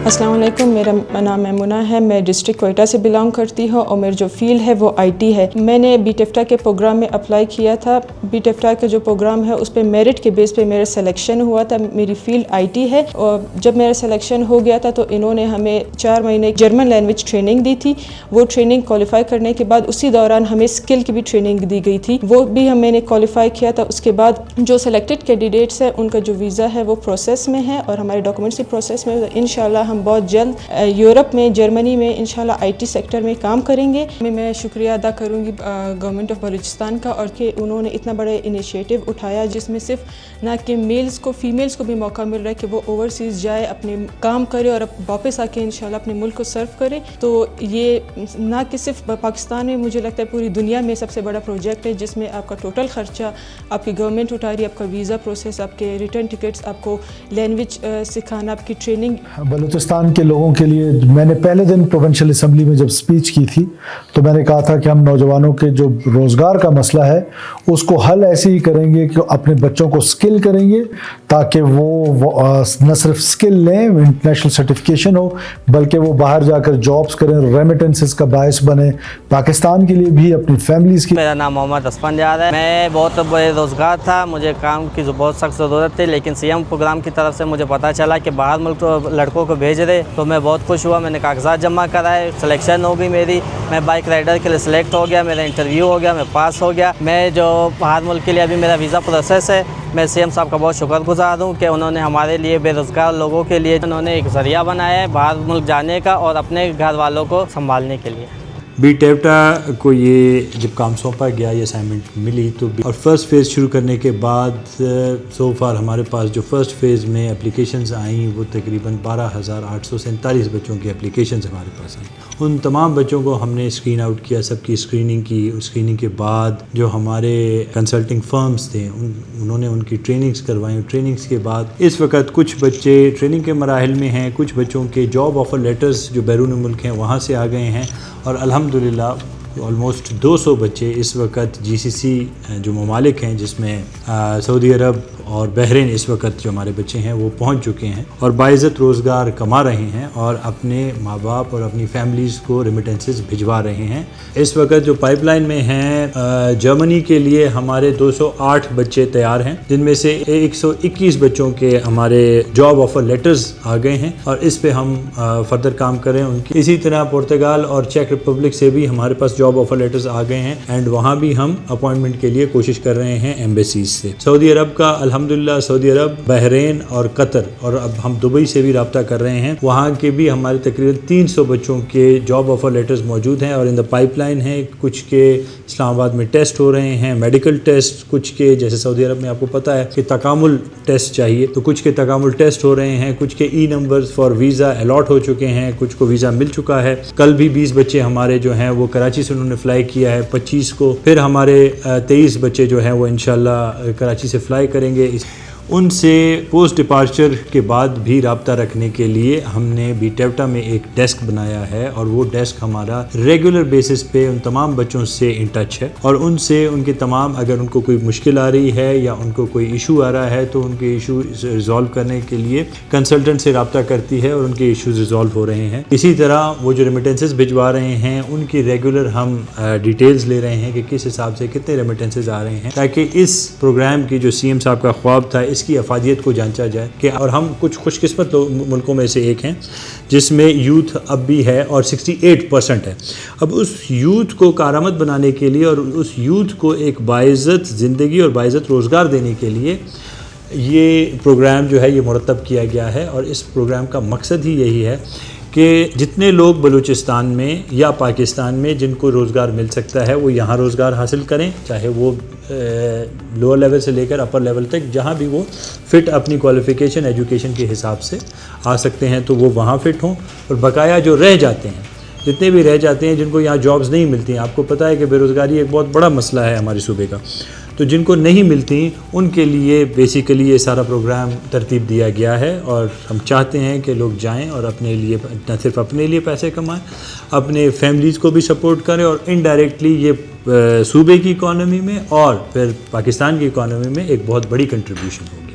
अस्सलाम वालेकुम, मेरा नाम मैमुना है। मैं डिस्ट्रिक्ट कोयटा से बिलोंग करती हूँ और मेरी जो फील्ड है वो आईटी है। मैंने बीटेफ्टा के प्रोग्राम में अप्लाई किया था। बीटेफ्टा का जो प्रोग्राम है उस पर मेरिट के बेस पे मेरा सिलेक्शन हुआ था। मेरी फील्ड आईटी है और जब मेरा सिलेक्शन हो गया था तो इन्होंने हमें 4 महीने जर्मन लैंग्वेज ट्रेनिंग दी थी। वो ट्रेनिंग क्वालिफाई करने के बाद उसी दौरान हमें स्किल की भी ट्रेनिंग दी गई थी, वो भी मैंने क्वालिफाई किया था। उसके बाद जो सिलेक्टेड कैंडिडेट्स हैं उनका जो वीज़ा है वो प्रोसेस में है और हमारे डॉक्यूमेंट्स भी प्रोसेस में है। इंशाल्लाह हम बहुत जल्द यूरोप में, जर्मनी में इंशाल्लाह आईटी सेक्टर में काम करेंगे। मैं शुक्रिया अदा करूंगी गवर्नमेंट ऑफ बलूचिस्तान का और कि उन्होंने इतना बड़ा इनिशिएटिव उठाया जिसमें सिर्फ ना कि मेल्स को, फीमेल्स को भी मौका मिल रहा है कि वो ओवरसीज़ जाए, अपने काम करे और वापस आके इंशाल्लाह अपने मुल्क को सर्व करे। तो ये ना कि सिर्फ पाकिस्तान में, मुझे लगता है पूरी दुनिया में सबसे बड़ा प्रोजेक्ट है जिसमें आपका टोटल खर्चा आपकी गवर्नमेंट उठा रही है, आपका वीज़ा प्रोसेस, आपके रिटर्न टिकट्स, आपको लैंग्वेज सिखाना, आपकी ट्रेनिंग। बलूचिस्तान के लोगों के लिए मैंने पहले दिन प्रोविंशियल असेंबली में जब स्पीच की थी तो मैंने कहा था कि हम नौजवानों के जो रोज़गार का मसला है उसको हल ऐसे ही करेंगे कि अपने बच्चों को स्किल करेंगे ताकि वो न सिर्फ स्किल लें, इंटरनेशनल सर्टिफिकेशन हो, बल्कि वो बाहर जाकर जॉब्स करें, रेमिटेंसेस का बायस बने पाकिस्तान के लिए भी, अपनी फैमिलीज़ की। मेरा नाम मोहम्मद असफन याद है। मैं बहुत बेरोज़गार था, मुझे काम की बहुत सख्त ज़रूरत थी, लेकिन सीएम प्रोग्राम की तरफ से मुझे पता चला कि बाहर मुल्क तो लड़कों को भेज रहे, तो मैं बहुत खुश हुआ। मैंने कागजात जमा कराए, सिलेक्शन हो गई मेरी, मैं बाइक राइडर के लिए सिलेक्ट हो गया, मेरा इंटरव्यू हो गया, मैं पास हो गया। मैं जो बाहर मुल्क के लिए अभी मेरा वीज़ा प्रोसेस है, मैं सीएम साहब का बहुत शुक्रगुजार हूँ कि उन्होंने हमारे लिए, बेरोज़गार लोगों के लिए उन्होंने एक ज़रिया बनाया है बाहर मुल्क जाने का और अपने घर वालों को संभालने के लिए। बीटेफ्टा को ये जब काम सौंपा गया, ये असाइनमेंट मिली, तो और फर्स्ट फेज़ शुरू करने के बाद सो फार हमारे पास जो फर्स्ट फेज़ में एप्लीकेशंस आई वो तकरीबन 12,847 बच्चों की एप्लीकेशंस हमारे पास आई। उन तमाम बच्चों को हमने स्क्रीन आउट किया, सबकी स्क्रीनिंग की। उस स्क्रीनिंग के बाद जो हमारे कंसल्टिंग फर्म्स थे उन्होंने उनकी ट्रेनिंग्स करवाई। ट्रेनिंग्स के बाद इस वक्त कुछ बच्चे ट्रेनिंग के मराहिल में हैं, कुछ बच्चों के जॉब ऑफ़र लेटर्स जो बैरून मुल्क हैं वहाँ से आ गए हैं और अल्हम्दुलिल्लाह ऑलमोस्ट 200 बच्चे इस वक्त जीसीसी जो ममालिक हैं जिसमें सऊदी अरब और बहरीन इस वक्त जो हमारे बच्चे हैं वो पहुंच चुके हैं और बाइज़्ज़त रोज़गार कमा रहे हैं और अपने माँ बाप और अपनी फैमिलीज़ को रेमिटेंसेस भिजवा रहे हैं। इस वक्त जो पाइपलाइन में हैं जर्मनी के लिए हमारे 208 बच्चे तैयार हैं, जिनमें से 121 बच्चों के हमारे जॉब ऑफ़र लेटर्स आ गए हैं और इस पे हम फर्दर काम करें उनकी। इसी तरह पुर्तगाल और चेक रिपब्लिक से भी हमारे पास जॉब ऑफर लेटर्स आ गए हैं एंड वहाँ भी हम अपॉइंटमेंट के लिए कोशिश कर रहे हैं एम्बेसीज से। सऊदी अरब का अल्हम्दुलिल्लाह, सऊदी अरब, बहरीन और कतर, और अब हम दुबई से भी रब्ता कर रहे हैं, वहाँ के भी हमारे तकरीबन 300 बच्चों के जॉब ऑफर लेटर्स मौजूद हैं और इन द पाइपलाइन है। कुछ के इस्लामाबाद में टेस्ट हो रहे हैं, मेडिकल टेस्ट, कुछ के जैसे सऊदी अरब में आपको पता है कि तकामुल टेस्ट चाहिए, तो कुछ के तकामुल टेस्ट हो रहे हैं, कुछ के ई नंबर्स फॉर वीज़ा अलॉट हो चुके हैं, कुछ को वीज़ा मिल चुका है। कल भी 20 बच्चे हमारे जो हैं वो कराची से उन्होंने फ़्लाई किया है 25 को, फिर हमारे 23 बच्चे जो हैं वो इंशाल्लाह कराची से फ़्लाई करेंगे। उनसे पोस्ट डिपार्चर के बाद भी रब्ता रखने के लिए हमने बीटेफ्टा में एक डेस्क बनाया है और वो डेस्क हमारा रेगुलर बेसिस पे उन तमाम बच्चों से इन टच है और उनसे उनके तमाम, अगर उनको कोई मुश्किल आ रही है या उनको कोई इशू आ रहा है तो उनके इशू रिजॉल्व करने के लिए कंसल्टेंट से रब्ता करती है और उनके इशूज़ रिजॉल्व हो रहे हैं। इसी तरह वो जो रेमिटेंसेस भिजवा रहे हैं उनकी रेगुलर हम डिटेल्स ले रहे हैं कि किस हिसाब से कितने रेमिटेंसेस आ रहे हैं, ताकि इस प्रोग्राम की जो सीएम साहब का ख्वाब था इसकी अफादियत को जांचा जाए कि, और हम कुछ खुशकिस्मत मुल्कों में से एक हैं जिसमें यूथ अब भी है और 68% है। अब उस यूथ को कारामद बनाने के लिए और उस यूथ को एक बाइज़्ज़त ज़िंदगी और बाइज़्ज़त रोज़गार देने के लिए ये प्रोग्राम जो है ये मुरतब किया गया है और इस प्रोग्राम का मकसद ही यही है कि जितने लोग बलूचिस्तान में या पाकिस्तान में जिनको रोज़गार मिल सकता है वो यहाँ रोज़गार हासिल करें, चाहे वो लोअर लेवल से लेकर अपर लेवल तक, जहाँ भी वो फ़िट अपनी क्वालिफ़िकेशन एजुकेशन के हिसाब से आ सकते हैं तो वो वहाँ फ़िट हों। और बकाया जो रह जाते हैं, जितने भी रह जाते हैं जिनको यहाँ जॉब्स नहीं मिलती हैं, आपको पता है कि बेरोज़गारी एक बहुत बड़ा मसला है हमारे सूबे का, तो जिनको नहीं मिलती उनके लिए बेसिकली ये सारा प्रोग्राम तरतीब दिया गया है और हम चाहते हैं कि लोग जाएं और अपने लिए, न सिर्फ अपने लिए पैसे कमाएं, अपने फैमिलीज़ को भी सपोर्ट करें और इनडायरेक्टली ये सूबे की इकॉनमी में और फिर पाकिस्तान की इकॉनमी में एक बहुत बड़ी कंट्रीब्यूशन होगी।